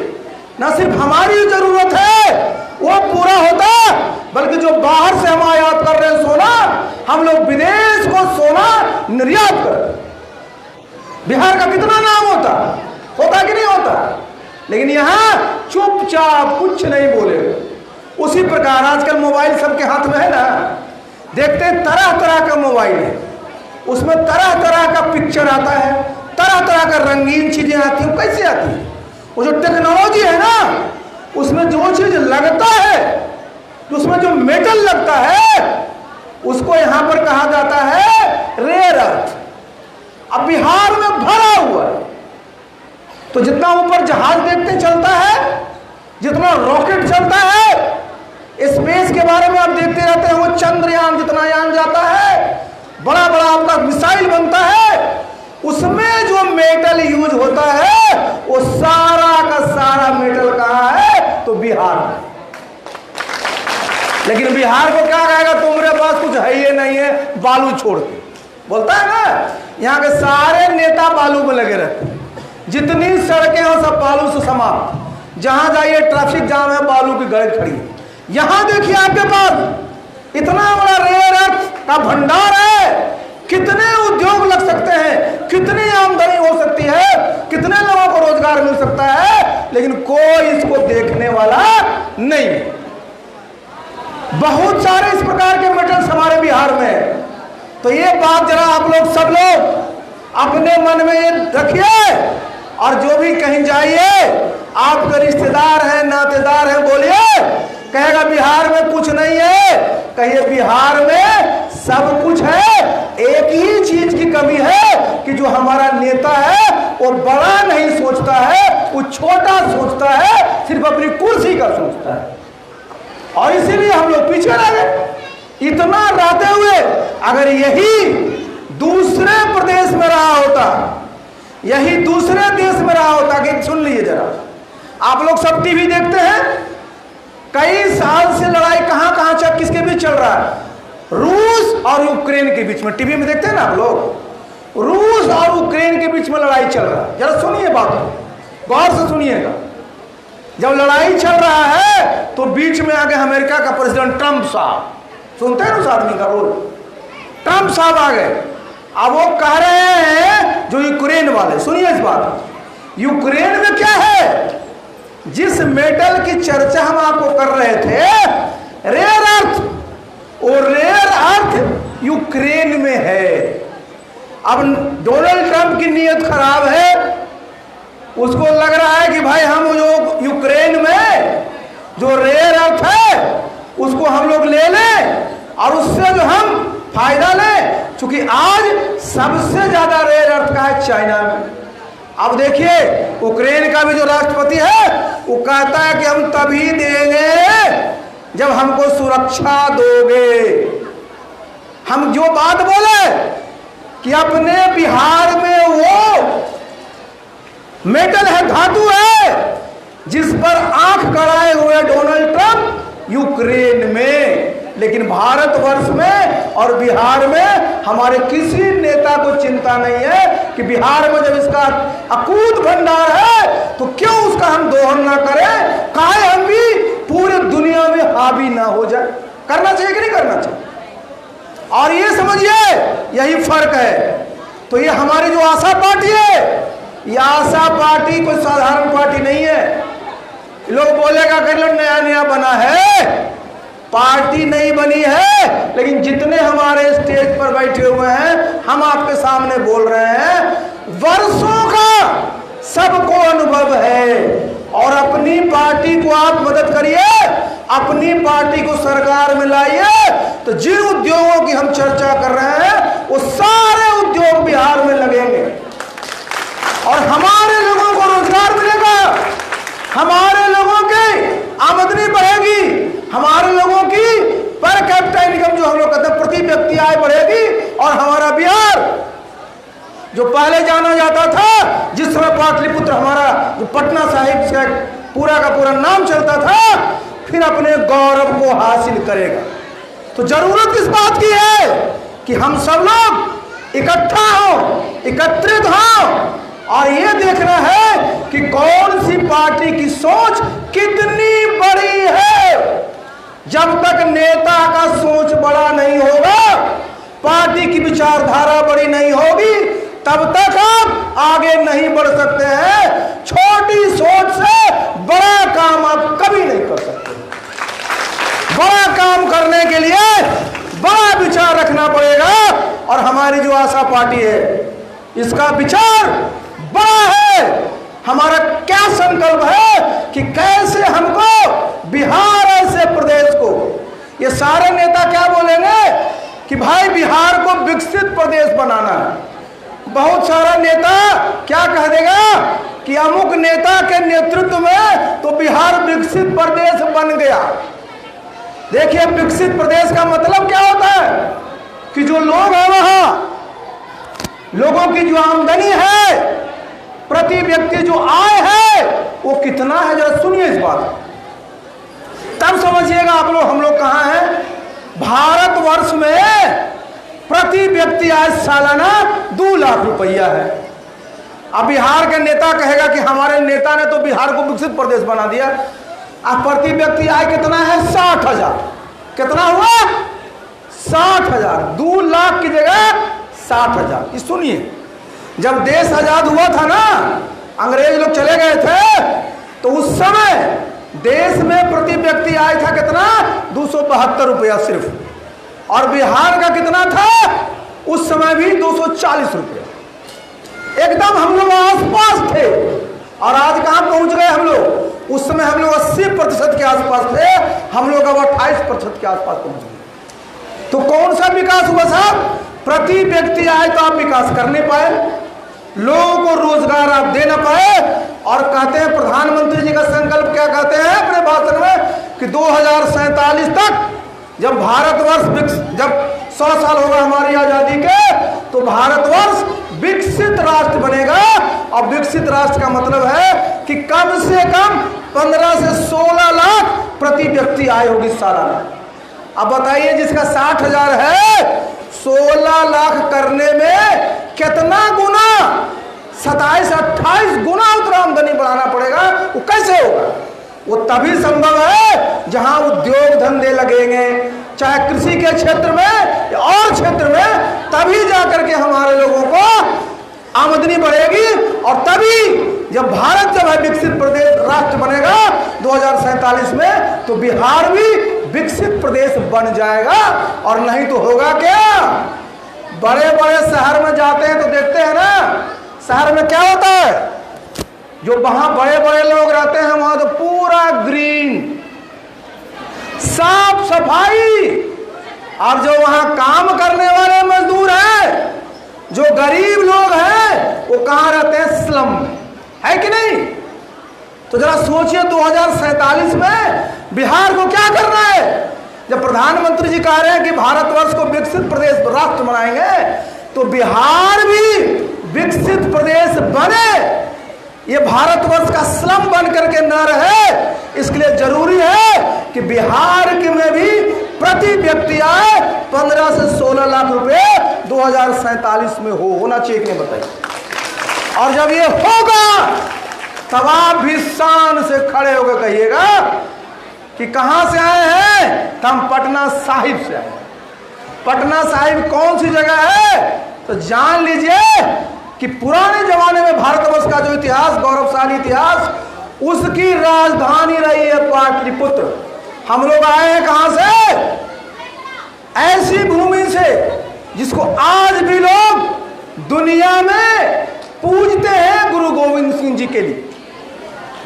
Speaker 1: ना सिर्फ हमारी जरूरत है वो पूरा होता, बल्कि जो बाहर से हम आयात कर रहे हैं सोना, हम लोग विदेश को सोना निर्यात कर। बिहार का कितना नाम होता कि नहीं होता? लेकिन यहां चुपचाप कुछ नहीं बोले। उसी प्रकार आजकल मोबाइल सबके हाथ में है ना, देखते हैं तरह तरह का मोबाइल है, उसमें तरह तरह का पिक्चर आता है, तरह तरह का रंगीन चीजें आती हैं। कैसे आती है? वो जो टेक्नोलॉजी है ना, उसमें जो चीज लगता है, उसमें जो मेटल लगता है, उसको यहां पर कहा जाता है रेयर अर्थ। अब बिहार में भरा हुआ है। तो जितना ऊपर जहाज देखते चलता है, जितना रॉकेट चलता है, स्पेस के बारे में आप देखते रहते हैं, वो चंद्रयान जितना यान जाता है, बड़ा बड़ा आपका मिसाइल बनता है, उसमें जो मेटल यूज होता है वो सारा का सारा मेटल कहाँ है? तो बिहार में। लेकिन बिहार को क्या कहेगा? तुम्हारे पास कुछ है ही नहीं है, बालू छोड़ के बोलता है ना। यहाँ के सारे नेता बालू में लगे रहते हैं, जितनी सड़कें हो सब बालू से समाप्त। जहां जाइए ट्रैफिक जाम है, बालू की गाड़ी खड़ी है। यहां देखिए आपके पास इतना बड़ा रेयर अर्थ का भंडार है, कितने उद्योग लग सकते हैं, कितनी आमदनी हो सकती है, कितने लोगों को रोजगार मिल सकता है, लेकिन कोई इसको देखने वाला नहीं। बहुत सारे इस प्रकार के मेटल्स हमारे बिहार में है। तो ये बात जरा आप लोग सब लोग अपने मन में ये रखिए, और जो भी कहीं जाइए, आपके रिश्तेदार हैं, नातेदार हैं, बोलिए, कहेगा बिहार में कुछ नहीं है, कहिए बिहार में सब कुछ है। एक ही चीज की कमी है कि जो हमारा नेता है वो बड़ा नहीं सोचता है, वो छोटा सोचता है, सिर्फ अपनी कुर्सी का सोचता है। और इसीलिए हम लोग पीछे रह गए। इतना रहते हुए अगर यही दूसरे प्रदेश में रहा होता, यही दूसरे देश में रहा होता, कि सुन लीजिए जरा, आप लोग सब टीवी देखते हैं, कई साल से लड़ाई कहां कहां किसके बीच चल रहा है? रूस और यूक्रेन के बीच में। टीवी में देखते हैं ना आप लोग, रूस और यूक्रेन के बीच में लड़ाई चल रहा है। जरा सुनिए बात, गौर से सुनिएगा। जब लड़ाई चल रहा है तो बीच में आगे अमेरिका का प्रेसिडेंट ट्रंप साहब, सुनते हैं उस आदमी का रोल, ट्रंप साहब आ गए। अब वो कह रहे हैं जो यूक्रेन वाले, सुनिए इस बात, यूक्रेन में क्या है, जिस मेटल की चर्चा हम आपको कर रहे थे, रेयर अर्थ, और रेयर अर्थ यूक्रेन में है। अब डोनाल्ड ट्रंप की नीयत खराब है, उसको लग रहा है कि भाई हम जो यूक्रेन में जो रेयर अर्थ है उसको हम लोग ले लें और उससे जो हम फायदा लें, क्योंकि आज सबसे ज्यादा रेयर अर्थ का है चाइना में। अब देखिए यूक्रेन का भी जो राष्ट्रपति है वो कहता है कि हम तभी देंगे जब हमको सुरक्षा दोगे। हम जो बात बोले कि अपने बिहार में वो मेटल है, धातु है, जिस पर आंख गड़ाए हुए डोनाल्ड ट्रंप यूक्रेन में, लेकिन भारतवर्ष में और बिहार में हमारे किसी नेता को चिंता नहीं है कि बिहार में जब इसका अकूत भंडार है तो क्यों उसका हम दोहन ना करें, काहे हम भी पूरे दुनिया में हावी ना हो जाए। करना चाहिए कि नहीं करना चाहिए? और ये समझिए यही फर्क है। तो ये हमारी जो आशा पार्टी है, ये आशा पार्टी कोई साधारण पार्टी नहीं है। लोग बोलेगा कि नया नया बना है, पार्टी नहीं बनी है, लेकिन जितने हमारे स्टेज पर बैठे हुए हैं हम आपके सामने बोल रहे हैं, वर्षों का सबको अनुभव है। और अपनी पार्टी को आप मदद करिए, अपनी पार्टी को सरकार में लाइए, तो जिन उद्योगों की हम चर्चा कर रहे हैं वो सारे उद्योग बिहार में लगेंगे और हमारे लोगों को रोजगार मिलेगा, हमारे लोगों की आमदनी बढ़ेगी, हमारे लोगों की पर कैपिटा इनकम जो हम लोग कहते हैं प्रति व्यक्ति आय बढ़ेगी। और हमारा बिहार जो पहले जाना जाता था, जिस समय पाटलिपुत्र हमारा जो पटना साहिब से पूरा का पूरा नाम चलता था, फिर अपने गौरव को हासिल करेगा। तो जरूरत इस बात की है कि हम सब लोग इकट्ठा हो, एकत्रित हो और ये देखना है कि कौन सी पार्टी की सोच कितनी बड़ी है। जब तक नेता का सोच बड़ा नहीं होगा, पार्टी की विचारधारा बड़ी नहीं होगी, तब तक आप आगे नहीं बढ़ सकते हैं। छोटी सोच से बड़ा काम आप कभी नहीं कर सकते। बड़ा काम करने के लिए बड़ा विचार रखना पड़ेगा और हमारी जो आशा पार्टी है इसका विचार बड़ा है। हमारा क्या संकल्प है कि कैसे हमको बिहार ऐसे प्रदेश को, ये सारे नेता क्या बोलेंगे कि भाई बिहार को विकसित प्रदेश बनाना है। बहुत सारा नेता क्या कह देगा कि अमुक नेता के नेतृत्व में तो बिहार विकसित प्रदेश बन गया। देखिए विकसित प्रदेश का मतलब क्या होता है कि जो लोग हैं वहां, लोगों की जो आमदनी है, प्रति व्यक्ति जो आय है वो कितना है, जरा सुनिए इस बात, तब समझिएगा आप लोग हम लोग कहां हैं। भारतवर्ष में प्रति व्यक्ति आय सालाना 2 लाख रुपया है। अब बिहार के नेता कहेगा कि हमारे नेता ने तो बिहार को विकसित प्रदेश बना दिया। अब प्रति व्यक्ति आय कितना है? 60,000। कितना हुआ? 60,000। 2 लाख की जगह 60,000। ये सुनिए, जब देश आजाद हुआ था ना, अंग्रेज लोग चले गए थे, तो उस समय देश में प्रति व्यक्ति आय था कितना? 272 रुपया सिर्फ। और बिहार का कितना था उस समय भी? 240 रुपया। एकदम हम लोग आसपास थे। और आज कहां पहुंच गए हम लोग? उस समय हम लोग 80% के आसपास थे, हम लोग अब 28% के आसपास पहुंच गए। तो कौन सा विकास हुआ साहब? प्रति व्यक्ति आए तो आप विकास कर नहीं पाए, लोगों को रोजगार आप दे ना पाए। और कहते हैं प्रधानमंत्री जी का संकल्प क्या कहते हैं अपने भाषण में कि 2047 तक जब भारतवर्ष, जब 100 साल होगा हमारी आजादी के, तो भारतवर्ष विकसित राष्ट्र बनेगा। और विकसित राष्ट्र का मतलब है कि कम से कम 15 से 16 लाख प्रति व्यक्ति आय होगी सालाना। अब बताइए जिसका 60,000 है, 16 लाख करने में कितना गुना, 27-28 गुना उतना आमदनी बढ़ाना पड़ेगा। वो कैसे होगा? वो तभी संभव है जहां उद्योग धंधे लगेंगे, चाहे कृषि के क्षेत्र में या और क्षेत्र में, तभी जाकर के हमारे लोगों को आमदनी बढ़ेगी। और तभी जब भारत जब है विकसित प्रदेश राष्ट्र बनेगा 2047 में, तो बिहार भी विकसित प्रदेश बन जाएगा। और नहीं तो होगा क्या? बड़े बड़े शहर में जाते हैं तो देखते हैं ना, शहर में क्या होता है, जो वहां बड़े बड़े लोग रहते हैं वहां तो पूरा ग्रीन, साफ सफाई। और जो वहां काम करने वाले मजदूर हैं, जो गरीब लोग हैं, वो कहां रहते हैं? स्लम में, है कि नहीं? तो जरा सोचिए 2047 में बिहार को क्या करना है। जब प्रधानमंत्री जी कह रहे हैं कि भारतवर्ष को विकसित प्रदेश राष्ट्र बनाएंगे, तो बिहार भी विकसित प्रदेश बने, ये भारतवर्ष का स्लम बन करके न रहे। इसके लिए जरूरी है कि बिहार के में भी प्रति व्यक्ति आय 15 से 16 लाख रुपए 2047 में होना चाहिए कि नहीं, बताइए। और जब ये होगा तब आप भी शान से खड़े होकर कहिएगा कि कहां से आए हैं? तो हम पटना साहिब से आए। पटना साहिब कौन सी जगह है? तो जान लीजिए कि पुराने जमाने में भारतवर्ष का जो इतिहास, गौरवशाली इतिहास, उसकी राजधानी रही है पाटलिपुत्र। हम लोग आए हैं कहां से? ऐसी भूमि से जिसको आज भी लोग दुनिया में पूजते हैं गुरु गोविंद सिंह जी के लिए।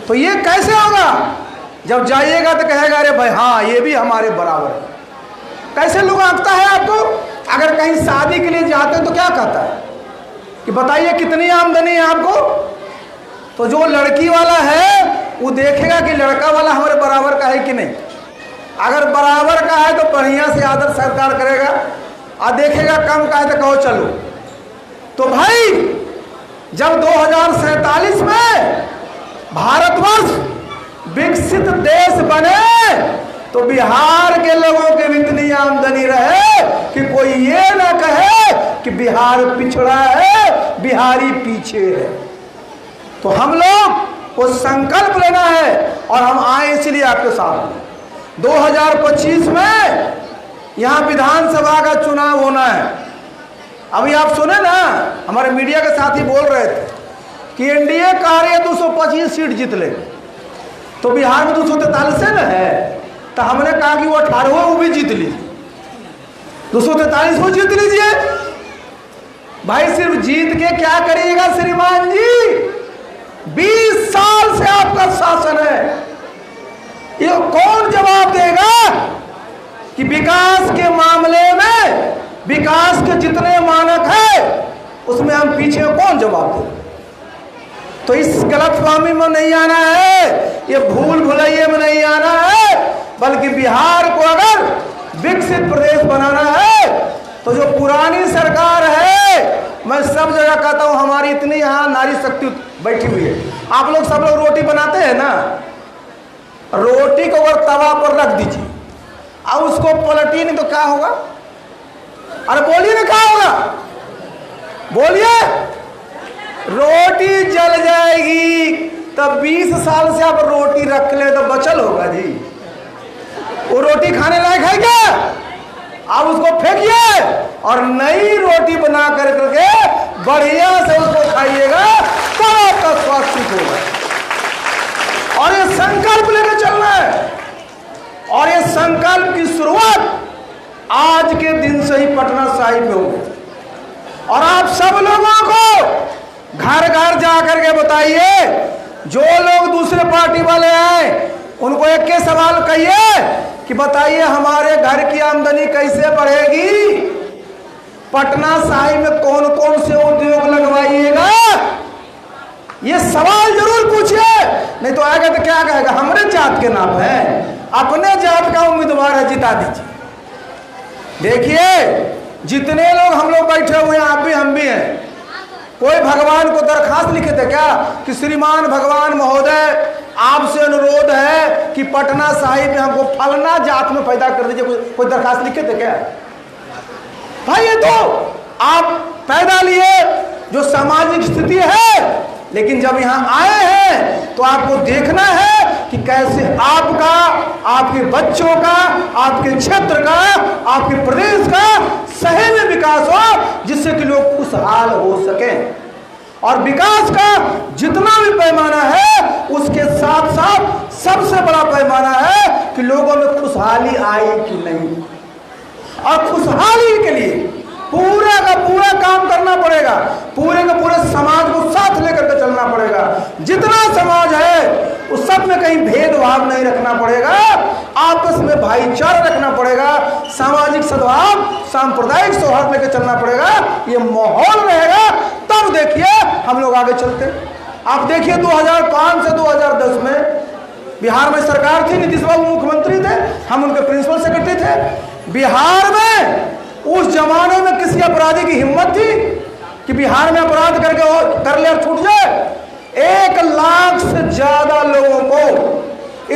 Speaker 1: तो ये कैसे होगा? जब जाइएगा तो कहेगा अरे भाई हाँ, ये भी हमारे बराबर है। कैसे लोग आंकता है आपको? अगर कहीं शादी के लिए जाते हैं तो क्या कहता है कि बताइए कितनी आमदनी है आपको? तो जो लड़की वाला है वो देखेगा कि लड़का वाला हमारे बराबर का है कि नहीं। अगर बराबर का है तो बढ़िया से आदर सत्कार करेगा, और देखेगा कम का है तो कहो चलो। तो भाई जब 2047 में भारतवर्ष विकसित देश बने, तो बिहार के लोगों के भी इतनी आमदनी रहे कि कोई ये ना कहे कि बिहार पिछड़ा है, बिहारी पीछे है। तो हम लोग को संकल्प लेना है, और हम आए इसलिए आपके साथ। 2025 में यहाँ विधानसभा का चुनाव होना है। अभी आप सुने ना, हमारे मीडिया के साथी बोल रहे थे कि एनडीए कह रही है 225 सीट जीत लेंगे, तो बिहार में 243 है ना है। तो हमने कहा कि वो 18 वो भी जीत लीजिए, 243 वो जीत लीजिए। भाई सिर्फ जीत के क्या करिएगा श्रीमान जी? 20 साल से आपका शासन है, ये कौन जवाब देगा कि विकास के मामले में, विकास के जितने मानक है उसमें हम पीछे, कौन जवाब देगा? तो इस गलतफहमी में नहीं आना है, ये भूल भुलैये में नहीं आना है, बल्कि बिहार को अगर विकसित प्रदेश बनाना है तो जो पुरानी सरकार है, मैं सब जगह कहता हूं हमारी इतनी यहाँ नारी शक्ति बैठी हुई है। आप लोग सब लोग रोटी बनाते हैं ना, रोटी को अगर तवा पर रख दीजिए और उसको पलटिए नहीं तो क्या होगा? अरे बोलिए ना, क्या होगा? बोलिए। रोटी जल जाएगी। तब 20 साल से आप रोटी रख ले तो बचल होगा जी, वो रोटी खाने लायक है क्या? आप उसको फेंकिए और नई रोटी बना करके बढ़िया से उसको खाइएगा, तो आपका स्वास्थ्य ठीक होगा। और ये संकल्प लेकर चलना है, और ये संकल्प की शुरुआत आज के दिन से ही पटना साहिब में होगी। और आप सब लोगों को घर घर जा करके बताइए, जो लोग दूसरे पार्टी वाले हैं उनको एक के सवाल कहिए कि बताइए हमारे घर की आमदनी कैसे बढ़ेगी, पटना साहिब में कौन कौन से उद्योग लगवाइएगा। ये सवाल जरूर पूछिए, नहीं तो आएगा तो क्या कहेगा, हमारे जात के नाम है, अपने जात का उम्मीदवार है, जिता दीजिए। देखिए जितने लोग हम लोग बैठे हुए हैं, आप भी हम भी हैं, कोई भगवान को दरखास्त लिखे थे क्या कि श्रीमान भगवान महोदय आपसे अनुरोध है कि पटना साहिब में हमको फलना जात में पैदा कर दीजिए, कोई दरखास्त लिखे थे क्या? भाई ये तो आप पैदा लिए जो सामाजिक स्थिति है, लेकिन जब यहाँ आए हैं तो आपको देखना है कि कैसे आपका आपके बच्चों का, आपके क्षेत्र का, आपके प्रदेश का सही में विकास हो, जिससे कि लोग खुशहाल हो सकें। और विकास का जितना भी पैमाना है, उसके साथ साथ सबसे बड़ा पैमाना है कि लोगों में खुशहाली आए कि नहीं। और खुशहाली के लिए पूरा का पूरा काम करना पड़ेगा, पूरे के पूरे समाज को साथ लेकर के चलना पड़ेगा। जितना समाज है उस सब में कहीं भेदभाव नहीं रखना पड़ेगा, आपस में भाईचारा रखना पड़ेगा, सामाजिक सद्भाव, सांप्रदायिक सौहार्द लेकर चलना पड़ेगा। ये माहौल रहेगा तब देखिए हम लोग आगे चलते। आप देखिए 2005 से 2010 में बिहार में सरकार थी, नीतीश बाबू मुख्यमंत्री थे, हम उनके प्रिंसिपल सेक्रेटरी थे। बिहार में उस जमाने में किसी अपराधी की हिम्मत थी कि बिहार में अपराध करके कर ले और छूट जाए? 1 लाख से ज्यादा लोगों को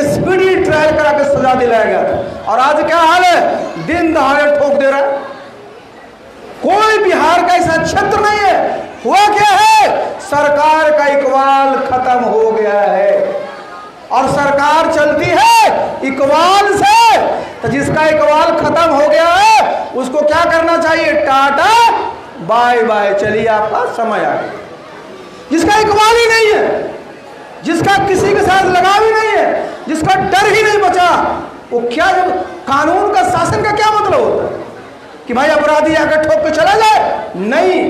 Speaker 1: स्पीडी ट्रायल करा के सजा दिलाया गया था। और आज क्या हाल है? दिन दहाड़े ठोक दे रहा है। कोई बिहार का ऐसा क्षेत्र नहीं है। हुआ क्या है? सरकार का इकबाल खत्म हो गया है और सरकार चलती है इकबाल से। तो जिसका इकबाल खत्म हो गया है उसको क्या करना चाहिए? टाटा बाय बाय, चलिए आपका समय आ गया। जिसका इकबाल ही नहीं है, जिसका किसी के साथ लगाव ही नहीं है, जिसका डर ही नहीं बचा, वो क्या, जब कानून का शासन का क्या मतलब होता है कि भाई अपराधी आकर ठोक के चला जाए? नहीं।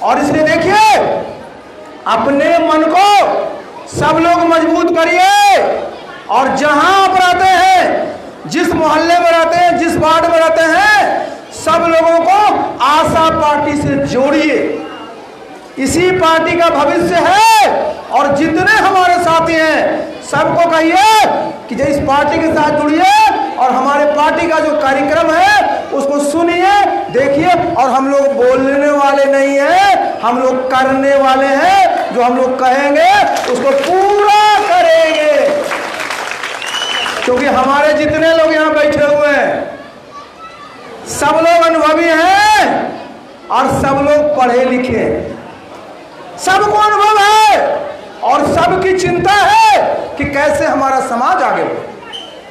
Speaker 1: और इसलिए देखिए, अपने मन को सब लोग मजबूत करिए और जहां आप रहते हैं, जिस मोहल्ले में रहते हैं, जिस वार्ड में रहते हैं, सब लोगों को आशा पार्टी से जोड़िए। इसी पार्टी का भविष्य है। और जितने हमारे साथी हैं सबको कहिए कि इस पार्टी के साथ जुड़िए और हमारे पार्टी का जो कार्यक्रम है उसको सुनिए, देखिए। और हम लोग बोलने वाले नहीं हैं, हम लोग करने वाले हैं। जो हम लोग कहेंगे उसको पूरा करेंगे, क्योंकि हमारे जितने लोग यहाँ बैठे हुए हैं सब लोग अनुभवी हैं और सब लोग पढ़े लिखे हैं। सबको अनुभव है और सबकी चिंता है कि कैसे हमारा समाज आगे बढ़े।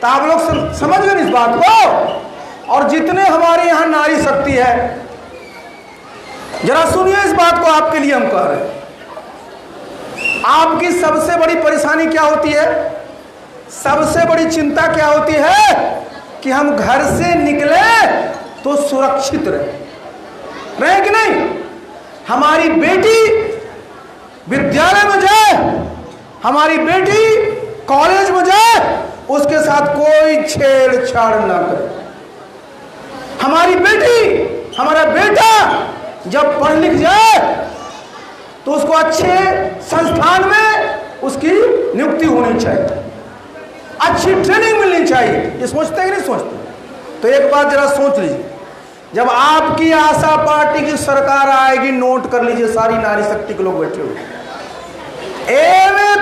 Speaker 1: तो आप लोग समझ गए इस बात को। और जितने हमारे यहाँ नारी शक्ति है, जरा सुनिए इस बात को, आपके लिए हम कह रहे हैं। आपकी सबसे बड़ी परेशानी क्या होती है? सबसे बड़ी चिंता क्या होती है? कि हम घर से निकले तो सुरक्षित रहे कि नहीं? हमारी बेटी विद्यालय में जाए, हमारी बेटी कॉलेज में जाए, उसके साथ कोई छेड़छाड़ ना करे। हमारी बेटी, हमारा बेटा जब पढ़ लिख जाए तो उसको अच्छे संस्थान में उसकी नियुक्ति होनी चाहिए, अच्छी ट्रेनिंग मिलनी चाहिए। ये सोचते कि नहीं सोचते? तो एक बात जरा सोच लीजिए, जब आपकी आशा पार्टी की सरकार आएगी, नोट कर लीजिए, सारी नारी शक्ति के लोग बैठे हुए, एवे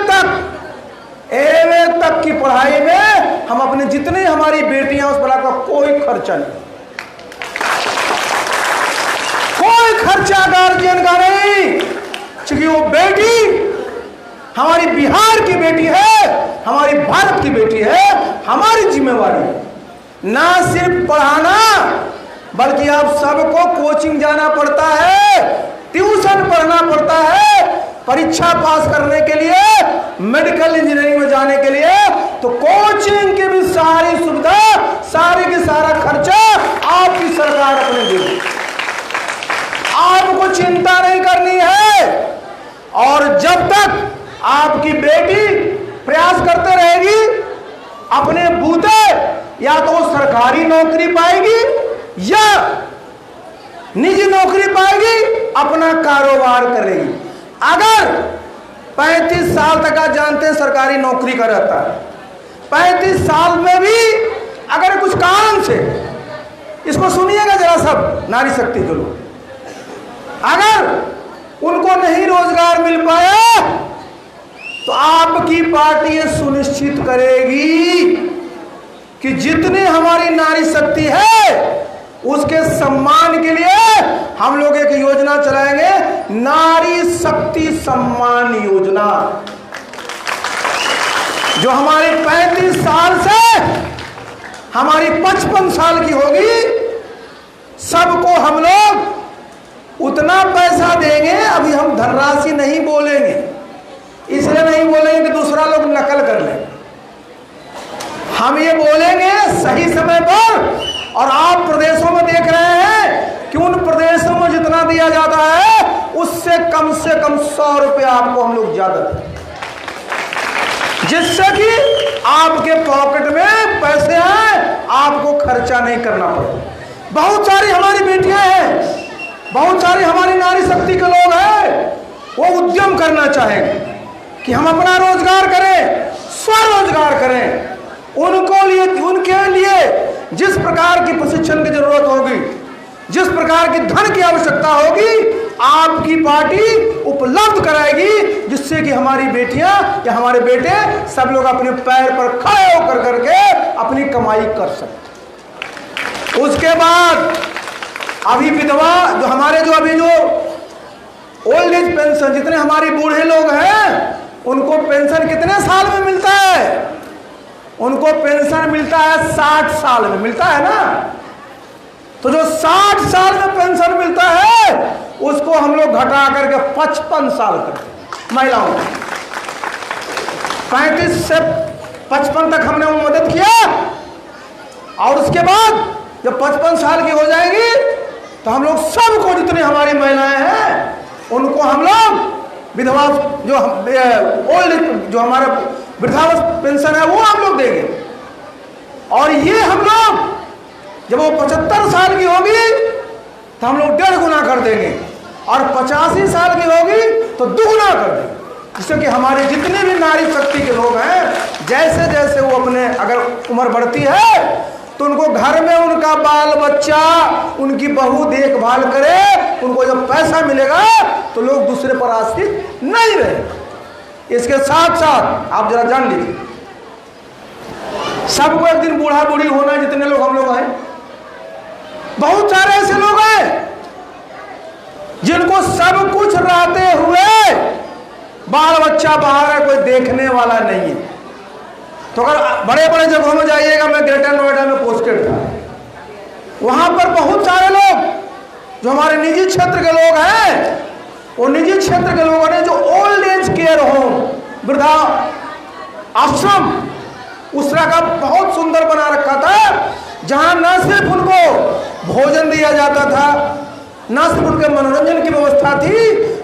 Speaker 1: तक की पढ़ाई में हम अपने जितने हमारी बेटियां, उस पर आपका कोई खर्चा नहीं, कोई खर्चा गार्जियन का नहीं, क्योंकि वो बेटी हमारी बिहार की बेटी है, हमारी भारत की बेटी है। हमारी जिम्मेवारी है ना सिर्फ पढ़ाना, बल्कि आप सबको कोचिंग जाना पड़ता है, ट्यूशन पढ़ना पड़ता है, परीक्षा पास करने के लिए, मेडिकल इंजीनियरिंग में जाने के लिए। तो कोचिंग की भी सारी सुविधा, सारी की सारा खर्चा आपकी सरकार अपने देगी। आपको चिंता नहीं करनी है। और जब तक आपकी बेटी प्रयास करते रहेगी अपने बूते, या तो वो सरकारी नौकरी पाएगी या निजी नौकरी पाएगी, अपना कारोबार करेगी। अगर 35 साल तक आप जानते हैं सरकारी नौकरी का रहता है, 35 साल में भी अगर कुछ कारण से, इसको सुनिएगा जरा सब नारी शक्ति के लोग, अगर उनको नहीं रोजगार मिल पाया तो आपकी पार्टी ये सुनिश्चित करेगी कि जितनी हमारी नारी शक्ति है उसके सम्मान के लिए हम लोग एक योजना चलाएंगे, नारी शक्ति सम्मान योजना, जो हमारे 35 साल से हमारी 55 साल की होगी, सबको हम लोग उतना पैसा देंगे। अभी हम धनराशि नहीं बोलेंगे, इसलिए नहीं बोलेंगे कि दूसरा लोग नकल कर ले। हम ये बोलेंगे सही समय पर। और आप प्रदेशों में देख रहे हैं कि उन प्रदेशों में जितना दिया जाता है उससे कम से कम 100 रुपया आपको हम लोग ज्यादा दें, जिससे कि आपके पॉकेट में पैसे आए, आपको खर्चा नहीं करना पड़े। बहुत सारी हमारी बेटियां हैं, बहुत सारी हमारी नारी शक्ति के लोग हैं, वो उद्यम करना चाहेंगे कि हम अपना रोजगार करें, स्वरोजगार करें। उनके लिए जिस प्रकार की प्रशिक्षण की जरूरत होगी, जिस प्रकार की धन की आवश्यकता होगी, आपकी पार्टी उपलब्ध कराएगी, जिससे कि हमारी बेटियां या हमारे बेटे सब लोग अपने पैर पर खड़े होकर करके अपनी कमाई कर सकते। उसके बाद अभी विधवा जो हमारे जो अभी जो ओल्ड एज पेंशन, जितने हमारे बूढ़े लोग हैं उनको पेंशन कितने साल में मिलता है? उनको पेंशन मिलता है 60 साल में मिलता है ना। तो जो 60 साल में पेंशन मिलता है उसको हम लोग घटा करके 55 साल करते। महिलाओं 35 से 55 तक हमने मदद किया, और उसके बाद जब 55 साल की हो जाएगी तो हम लोग सबको, जितने हमारी महिलाएं हैं उनको हम लोग विधवा जो ओल्ड जो हमारा वृद्धावस्था पेंशन है वो हम लोग देंगे। और ये हम लोग जब वो 75 साल की होगी तो हम लोग 1.5 गुना कर देंगे, और 85 साल की होगी तो 2 गुना कर देंगे। जिससे कि हमारे जितने भी नारी शक्ति के लोग हैं, जैसे जैसे वो अपने अगर उम्र बढ़ती है तो उनको घर में उनका बाल बच्चा, उनकी बहू देखभाल करे, उनको जब पैसा मिलेगा तो लोग दूसरे पर आश्रित नहीं रहे। इसके साथ साथ आप जरा जान लीजिए, सबको एक दिन बूढ़ा बूढ़ी होना, जितने लोग हम लोग हैं, बहुत सारे ऐसे लोग हैं जिनको सब कुछ रहते हुए बाल बच्चा बाहर है, कोई देखने वाला नहीं है। तो अगर बड़े बड़े जगहों में जाइएगा, मैं ग्रेटर नोएडा में पोस्टेड था, वहां पर बहुत सारे लोग जो हमारे निजी क्षेत्र के लोग हैं, वो निजी क्षेत्र के लोगों ने जो ओल्ड एज केयर होम, वृद्धा आश्रम, उस तरह का बहुत सुंदर बना रखा था, जहां न सिर्फ उनको भोजन दिया जाता था, न सिर्फ उनके मनोरंजन की व्यवस्था थी,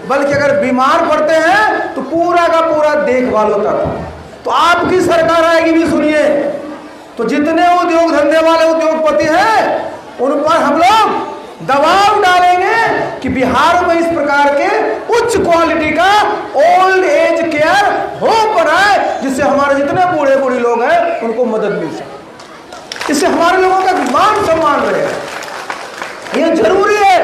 Speaker 1: बल्कि अगर बीमार पड़ते हैं तो पूरा का पूरा देखभाल होता था। तो आपकी सरकार आएगी भी, सुनिए, तो जितने उद्योग धंधे वाले उद्योगपति हैं उन पर हम लोग दबाव डालेंगे कि बिहार में इस प्रकार के उच्च क्वालिटी का ओल्ड एज केयर होम बनाए, जिससे हमारे जितने बूढ़े बूढ़ी लोग हैं उनको मदद मिल सके। इससे हमारे लोगों का मान सम्मान रहेगा। ये जरूरी है,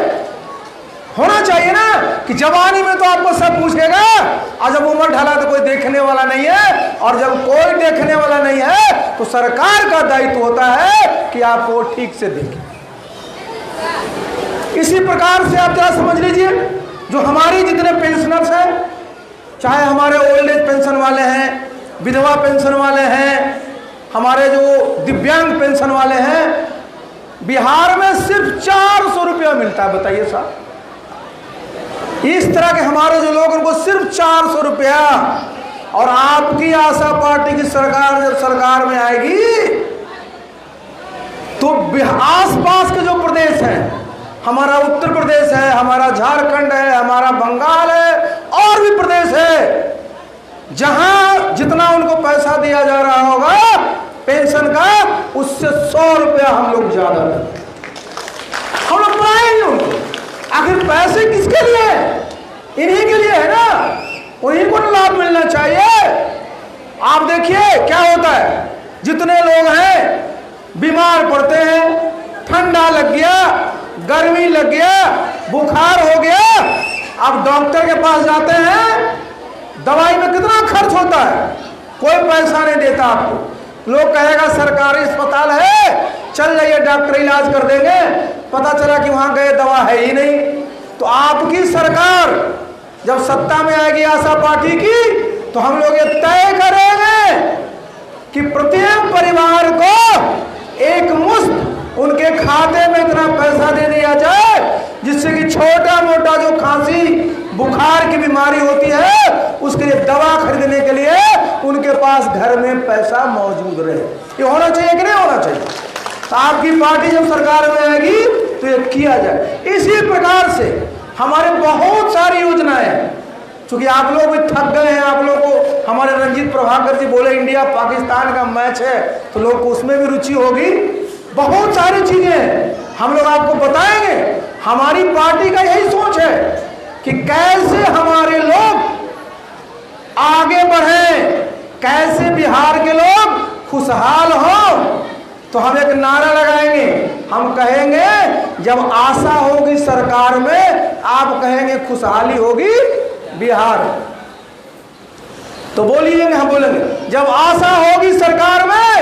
Speaker 1: होना चाहिए ना कि जवानी में तो आपको सब पूछेगा, और जब उम्र ढला तो कोई देखने वाला नहीं है, और जब कोई देखने वाला नहीं है तो सरकार का दायित्व होता है कि आप वो ठीक से देखें। इसी प्रकार से आप जरा समझ लीजिए, जो हमारी जितने पेंशनर्स हैं, चाहे हमारे ओल्ड एज पेंशन वाले हैं, विधवा पेंशन वाले हैं, हमारे जो दिव्यांग पेंशन वाले हैं, बिहार में सिर्फ 400 रुपया मिलता है। बताइए साहब, इस तरह के हमारे जो लोग, उनको सिर्फ 400 रुपया। और आपकी आशा पार्टी की सरकार जब सरकार में आएगी तो आसपास के जो प्रदेश हैं, हमारा उत्तर प्रदेश है, हमारा झारखंड है, हमारा बंगाल है, और भी प्रदेश है, जहां जितना उनको पैसा दिया जा रहा होगा पेंशन का, उससे 100 रुपया हम लोग ज्यादा हम लोग पाएंगे उनको। आखिर पैसे किसके लिए? इन्हीं के लिए है ना, उन्हीं को लाभ मिलना चाहिए। आप देखिए क्या होता है, जितने लोग हैं बीमार पड़ते हैं, ठंडा लग गया, गर्मी लग गया, बुखार हो गया, अब डॉक्टर के पास जाते हैं, दवाई में कितना खर्च होता है, कोई पैसा नहीं देता आपको। लोग कहेगा सरकारी अस्पताल है, चल जाइए डॉक्टर इलाज कर देंगे, पता चला कि वहां गए दवा है ही नहीं। तो आपकी सरकार जब सत्ता में आएगी आशा पार्टी की, तो हम लोग ये तय करेंगे कि प्रत्येक परिवार को एक बुखार की बीमारी होती है, उसके लिए दवा खरीदने के लिए उनके पास घर में पैसा मौजूद रहे। ये होना चाहिए कि नहीं होना चाहिए? तो आपकी पार्टी जब सरकार में आएगी तो ये किया जाए। इसी प्रकार से हमारे बहुत सारी योजनाएं हैं। क्योंकि आप लोग भी थक गए हैं, आप लोग को हमारे रंजीत प्रभाकर जी बोले इंडिया पाकिस्तान का मैच है, तो लोग को उसमें भी रुचि होगी। बहुत सारी चीजें हैं, हम लोग आपको बताएंगे। हमारी पार्टी का यही सोच है कि कैसे हमारे लोग आगे बढ़े, कैसे बिहार के लोग खुशहाल हो। तो हम एक नारा लगाएंगे, हम कहेंगे जब आशा होगी सरकार में, आप कहेंगे खुशहाली होगी बिहार। तो बोलिएंगे, हम बोलेंगे जब आशा होगी सरकार में,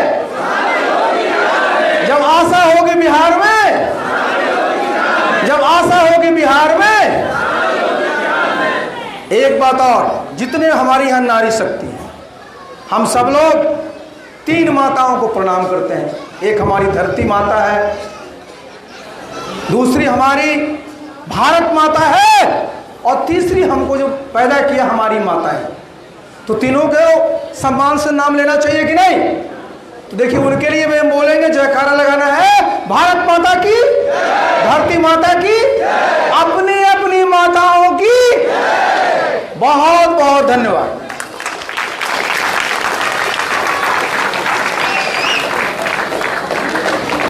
Speaker 1: जब आशा होगी बिहार में, जब आशा होगी बिहार में। एक बात और, जितने हमारी यहां नारी शक्ति है, हम सब लोग 3 माताओं को प्रणाम करते हैं। एक हमारी धरती माता है, दूसरी हमारी भारत माता है, और तीसरी हमको जो पैदा किया हमारी माता है। तो तीनों को सम्मान से नाम लेना चाहिए कि नहीं? तो देखिए, उनके लिए हम बोलेंगे, जयकारा लगाना है भारत माता की, धरती माता की, अपनी अपनी माताओं की। बहुत बहुत धन्यवाद।